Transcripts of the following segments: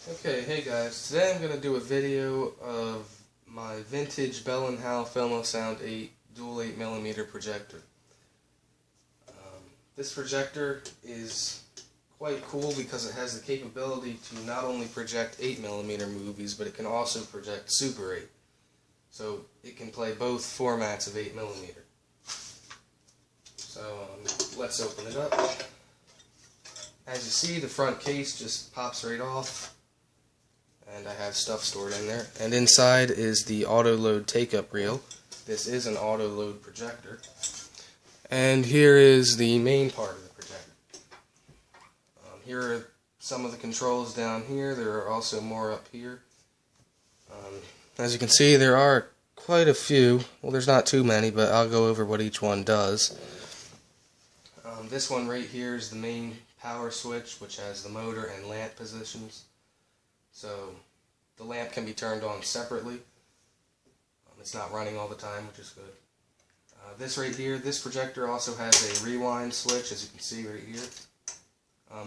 Okay, hey guys, today I'm going to do a video of my vintage Bell and Howell filmosound 8 dual 8mm projector. This projector is quite cool because it has the capability to not only project 8mm movies, but it can also project Super 8. So it can play both formats of 8mm. So let's open it up. As you see, the front case just pops right off. And I have stuff stored in there. And inside is the auto load take-up reel. This is an auto load projector. And here is the main part of the projector. Here are some of the controls down here. There are also more up here. As you can see, there are quite a few. Well, there's not too many, but I'll go over what each one does. This one right here is the main power switch, which has the motor and lamp positions. So the lamp can be turned on separately. It's not running all the time, which is good. This right here, this projector also has a rewind switch, as you can see right here.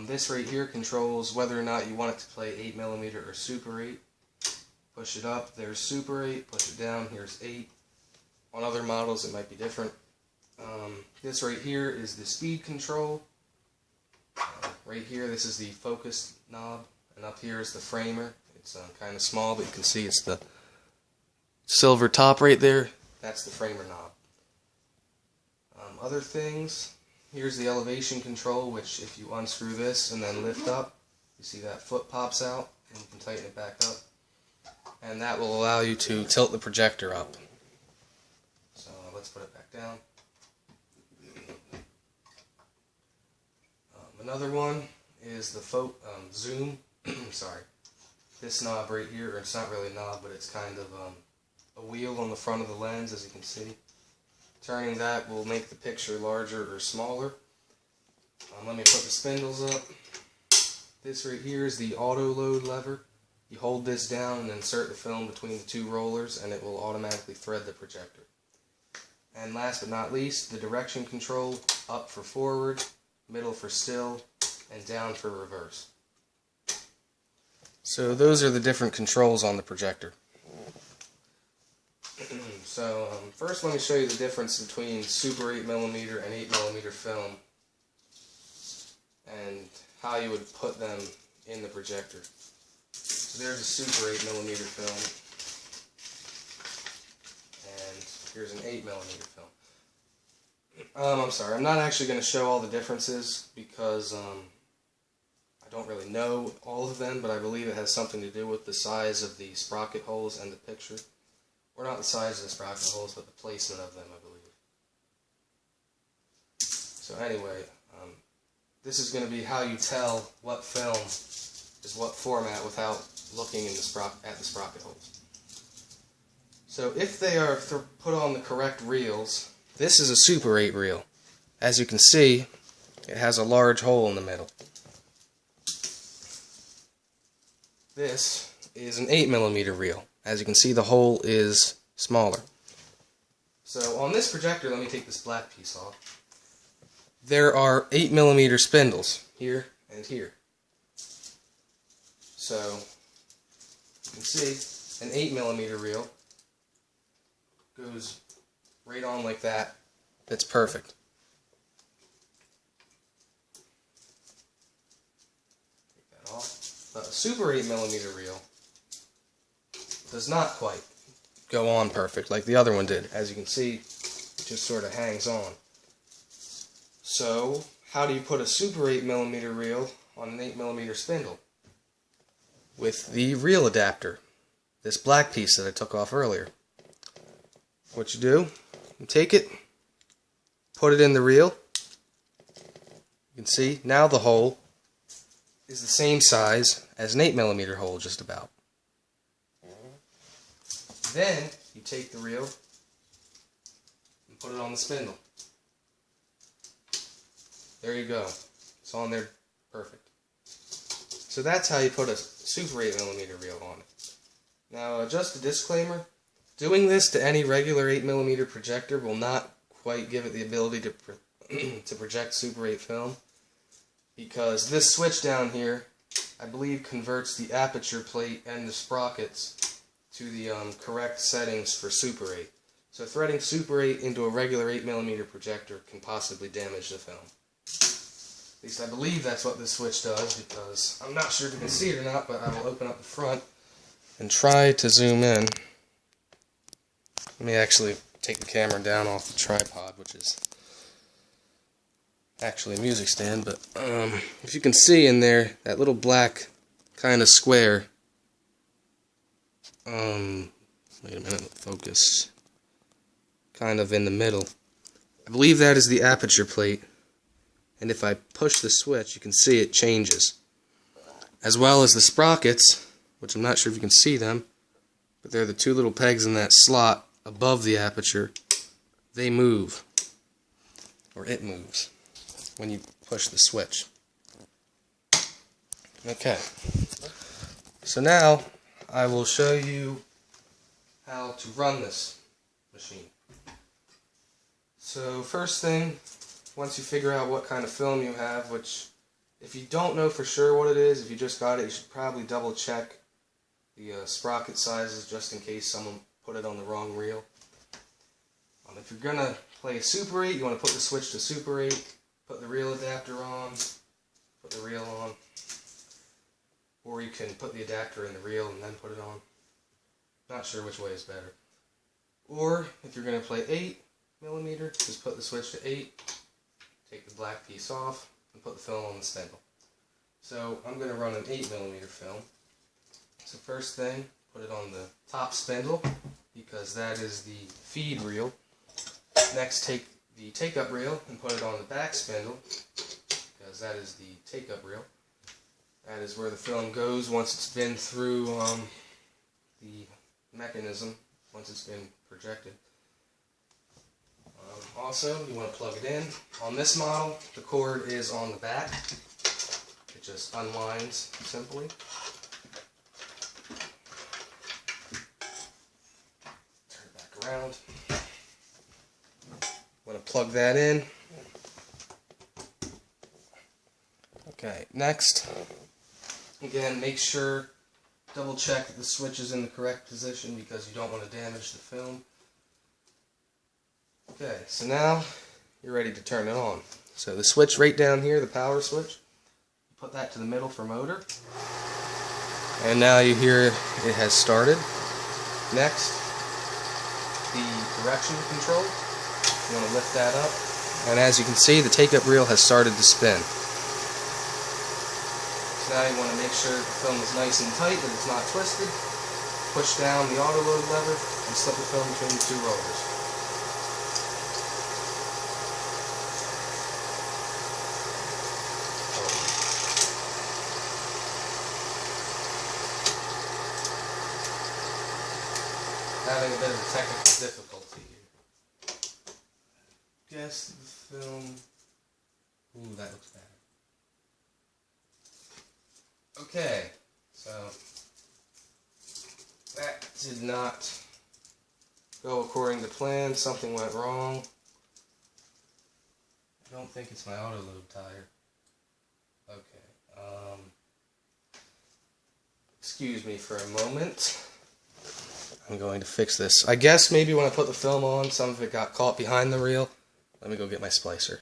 This right here controls whether or not you want it to play 8mm or Super 8. Push it up, there's Super 8. Push it down, here's 8. On other models it might be different. This right here is the speed control. Right here, this is the focus knob. And up here is the framer. It's kind of small, but you can see it's the silver top right there. That's the framer knob. Other things, here's the elevation control, which if you unscrew this and then lift up, you see that foot pops out, and you can tighten it back up. And that will allow you to tilt the projector up. So let's put it back down. Another one is the zoom. Sorry. This knob right here, or it's not really a knob, but it's kind of a wheel on the front of the lens, as you can see. Turning that will make the picture larger or smaller. Let me put the spindles up. This right here is the auto load lever. You hold this down and insert the film between the two rollers, and it will automatically thread the projector. And last but not least, the direction control, up for forward, middle for still, and down for reverse. So those are the different controls on the projector. So first let me show you the difference between Super 8mm and 8mm film and how you would put them in the projector. So there's a Super 8mm film, and here's an 8mm film. I'm sorry, I'm not actually going to show all the differences because I don't really know all of them, but I believe it has something to do with the size of the sprocket holes and the picture. Or not the size of the sprocket holes, but the placement of them, I believe. So anyway, this is going to be how you tell what film is what format without looking in at the sprocket holes. So if they are put on the correct reels, this is a Super 8 reel. As you can see, it has a large hole in the middle. This is an 8mm reel. As you can see, the hole is smaller. So on this projector, let me take this black piece off. There are 8mm spindles here and here. So you can see an 8mm reel goes right on like that. That's perfect. Take that off. A Super 8mm reel does not quite go on perfect like the other one did. As you can see, it just sort of hangs on. So, how do you put a Super 8mm reel on an 8mm spindle? With the reel adapter, this black piece that I took off earlier. What you do, you take it, put it in the reel. You can see, now the hole is the same size as an 8mm hole, just about. Then you take the reel and put it on the spindle. There you go. It's on there perfect. So that's how you put a Super 8mm reel on it. Now, just a disclaimer, doing this to any regular 8mm projector will not quite give it the ability to project Super 8 film, because this switch down here I believe, converts the aperture plate and the sprockets to the correct settings for Super 8. So threading Super 8 into a regular 8mm projector can possibly damage the film. At least I believe that's what this switch does, because I'm not sure if you can see it or not, but I will open up the front and try to zoom in. Let me actually take the camera down off the tripod, which is actually a music stand, but if you can see in there, that little black kind of square, wait a minute, focus, kind of in the middle. I believe that is the aperture plate, and if I push the switch, you can see it changes. As well as the sprockets, which I'm not sure if you can see them, but they're the two little pegs in that slot above the aperture. They move, or it moves, when you push the switch. Okay, so now I will show you how to run this machine. So first thing, once you figure out what kind of film you have, which if you don't know for sure what it is, if you just got it, you should probably double check the sprocket sizes just in case someone put it on the wrong reel. If you're going to play Super 8, you want to put the switch to Super 8, put the reel adapter on, put the reel on, or you can put the adapter in the reel and then put it on. Not sure which way is better. Or if you're going to play 8mm, just put the switch to 8, take the black piece off, and put the film on the spindle. So I'm going to run an 8mm film. So first thing, put it on the top spindle, because that is the feed reel. Next, take the take-up reel and put it on the back spindle, because that is the take-up reel. That is where the film goes once it's been through the mechanism, once it's been projected. Also, you want to plug it in. On this model, the cord is on the back. It just unwinds simply. Turn it back around. Want to plug that in. Okay, next, again, make sure, double check that the switch is in the correct position because you don't want to damage the film. Okay, so now you're ready to turn it on. So the switch right down here, the power switch, put that to the middle for motor. And now you hear it has started. Next, the direction control. You want to lift that up. And as you can see, the take-up reel has started to spin. So now you want to make sure the film is nice and tight, that it's not twisted. Push down the auto load lever and slip the film between the two rollers. Having a bit of technical difficulty here. Guess the film. Ooh, that looks bad. Okay, so that did not go according to plan. Something went wrong. I don't think it's my auto load tire. Okay. Excuse me for a moment. I'm going to fix this. I guess maybe when I put the film on, some of it got caught behind the reel. Let me go get my splicer.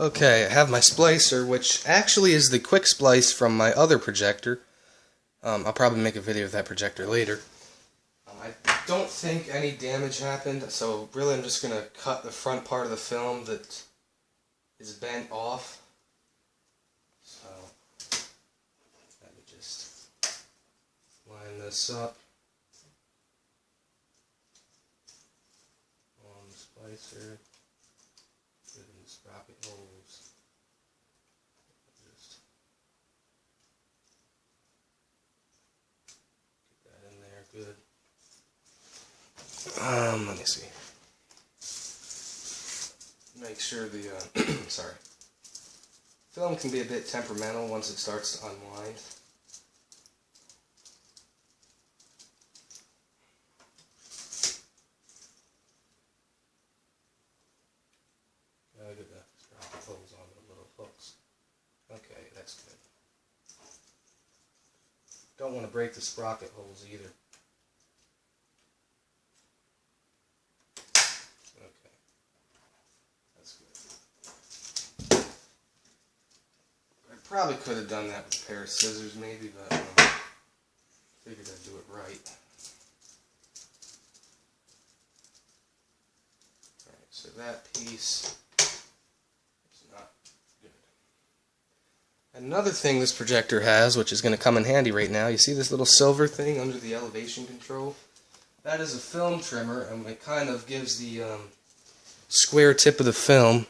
Okay, I have my splicer, which actually is the quick splice from my other projector. I'll probably make a video of that projector later. I don't think any damage happened, so really I'm just going to cut the front part of the film that is bent off. So, let me just line this up. Splicer, put it in the sprocket holes. Just get that in there good. Let me see. Make sure the sorry. Film can be a bit temperamental once it starts to unwind. Get the sprocket holes on the little hooks. Okay, that's good. Don't want to break the sprocket holes either. Okay, that's good. I probably could have done that with a pair of scissors maybe, but figured I'd do it right. Alright, so that piece is not good. Another thing this projector has, which is going to come in handy right now, you see this little silver thing under the elevation control? That is a film trimmer, and it kind of gives the square tip of the film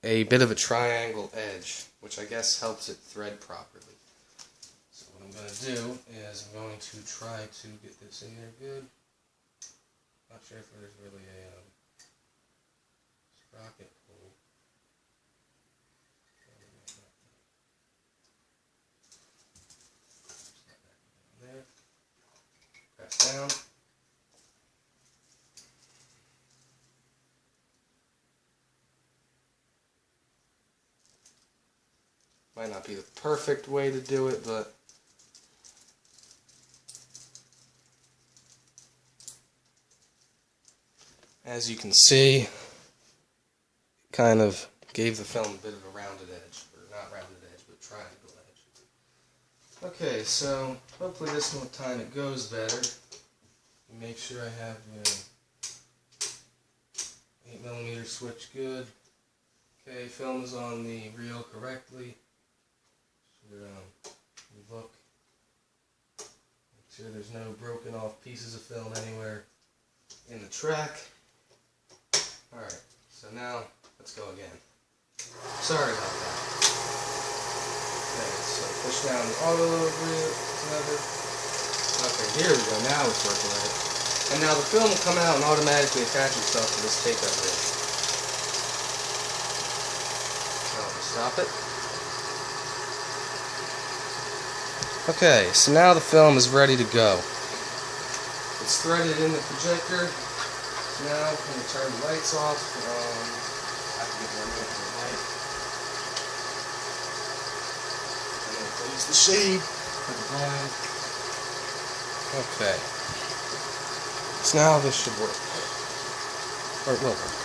a bit of a triangle edge, which I guess helps it thread properly. So what I'm going to do is I'm going to try to get this in there good. Not sure if there's really a sprocket hole. There. Press down. Might not be the perfect way to do it, but as you can see, it kind of gave the film a bit of a rounded edge, or not rounded edge, but triangle edge. Okay, so hopefully this time it goes better. Make sure I have the 8mm switch good. Okay, film is on the reel correctly. Look. Make sure there's no broken off pieces of film anywhere in the track. Alright, so now let's go again. Sorry about that. Okay, so push down the auto load lever. Okay, here we go, now it's working right. And now the film will come out and automatically attach itself to this take-up rig. So stop it. Okay, so now the film is ready to go. It's threaded in the projector. So now I'm going to turn the lights off. I have to get one more for the light. I'm going to close the shade for the blind. Okay. So now this should work. Or it will work.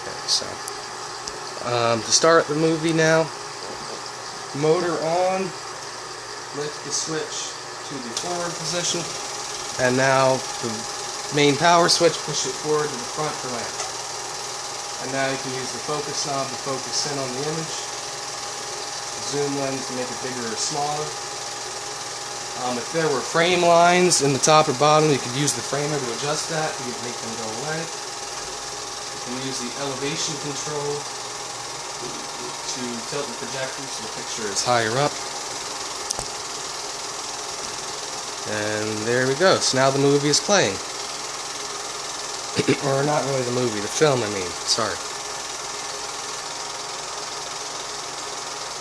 Okay, so to start the movie now, motor on. Lift the switch to the forward position, and now the main power switch, push it forward to the front for lamp. And now you can use the focus knob to focus in on the image, the zoom lens to make it bigger or smaller. If there were frame lines in the top or bottom, you could use the framer to adjust that to make them go away. You can use the elevation control to tilt the projector so the picture is higher up. And there we go. So now the movie is playing. Or not really the movie, the film, I mean. Sorry.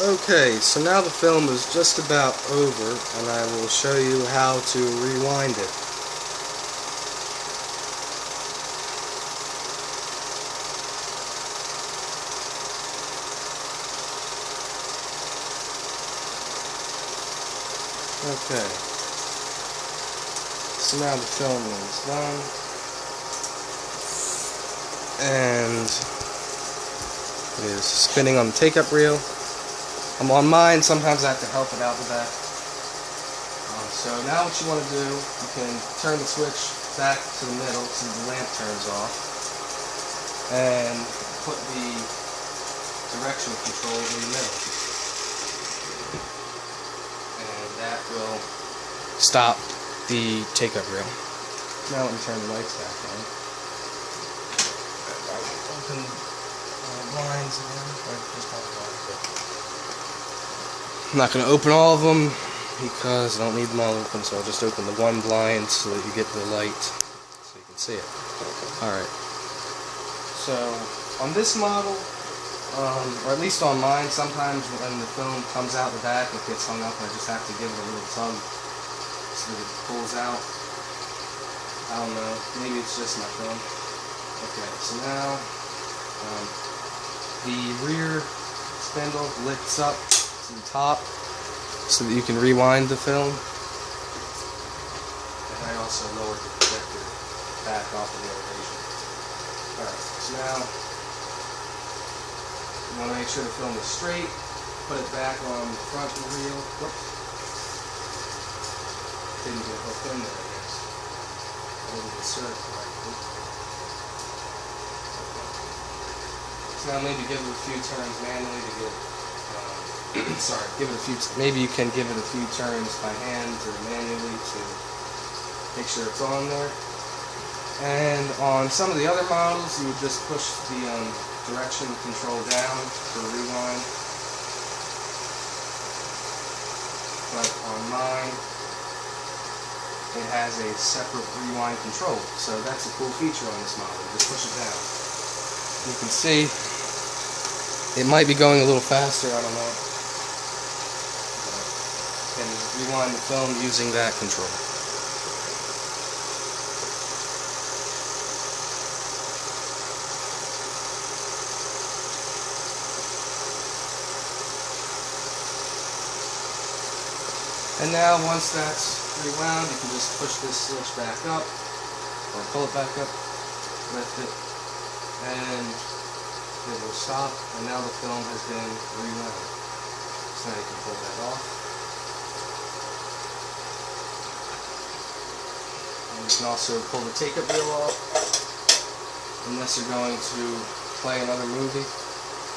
Okay, so now the film is just about over, and I will show you how to rewind it. Okay. So now the film is done, and it is spinning on the take-up reel. I'm on mine, sometimes I have to help it out the back. So now what you want to do, you can turn the switch back to the middle so the lamp turns off, and put the direction control in the middle. And that will stop the take-up reel. Now let me turn the lights back on. Open blinds again. I'm not going to open all of them because I don't need them all open, so I'll just open the one blind so that you get the light so you can see it. Alright. So on this model, or at least on mine, sometimes when the film comes out the back it gets hung up and I just have to give it a little tug so that it pulls out. I don't know, maybe it's just my film. Okay, so now the rear spindle lifts up to the top so that you can rewind the film. And I also lowered the projector back off of the elevation. Alright, so now you want to make sure the film is straight. Put it back on the front of the reel. Whoops. Didn't get hooked in there, I guess. I didn't insert correctly. So now maybe give it a few turns manually to get, maybe you can give it a few turns by hand or manually to make sure it's on there. And on some of the other models, you would just push the direction control down for rewind. But on mine, it has a separate rewind control, so that's a cool feature on this model. Just push it down. You can see it might be going a little faster, I don't know. But you can rewind the film using that control. And now, once that's rewound, you can just push this switch back up, or pull it back up, lift it, and it will stop, and now the film has been rewound. So now you can pull that off. And you can also pull the take-up reel off, unless you're going to play another movie.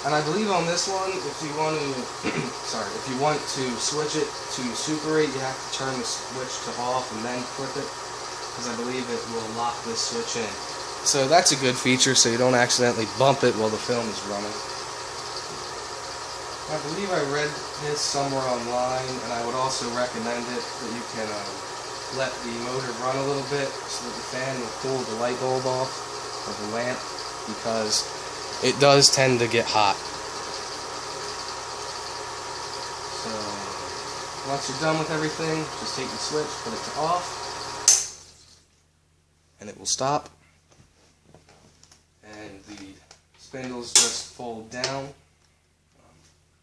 And I believe on this one, if you want to, if you want to switch it to Super 8, you have to turn the switch to off and then flip it, because I believe it will lock this switch in. So that's a good feature, so you don't accidentally bump it while the film is running. I believe I read this somewhere online, and I would also recommend it that you can let the motor run a little bit so that the fan will cool the light bulb off of the lamp, because it does tend to get hot. So, once you're done with everything, just take the switch, put it to off, and it will stop. And the spindles just fold down.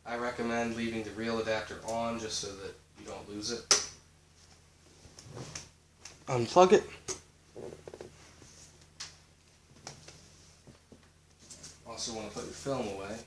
I recommend leaving the reel adapter on just so that you don't lose it. Unplug it. Also want to put your film away.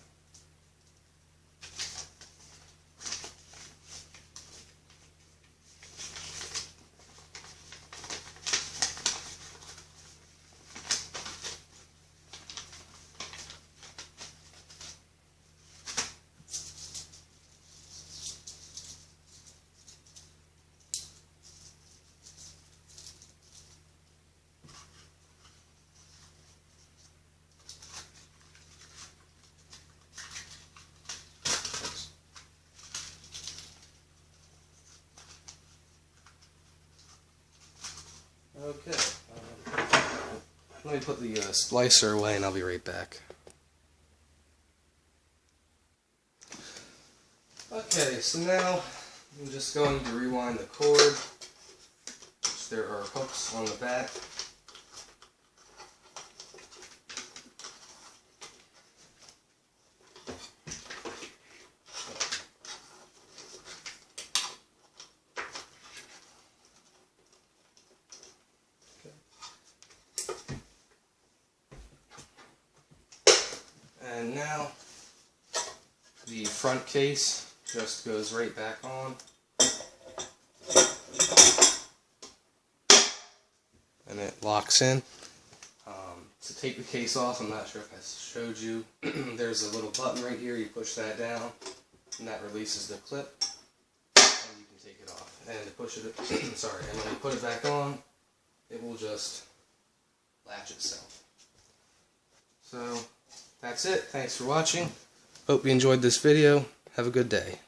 Okay, let me put the splicer away and I'll be right back. Okay, so now I'm just going to rewind the cord, which there are hooks on the back. And now the front case just goes right back on, and it locks in. To take the case off, I'm not sure if I showed you, there's a little button right here, you push that down and that releases the clip and you can take it off. And to push it, and when you put it back on, it will just latch itself. So that's it. Thanks for watching. Hope you enjoyed this video. Have a good day.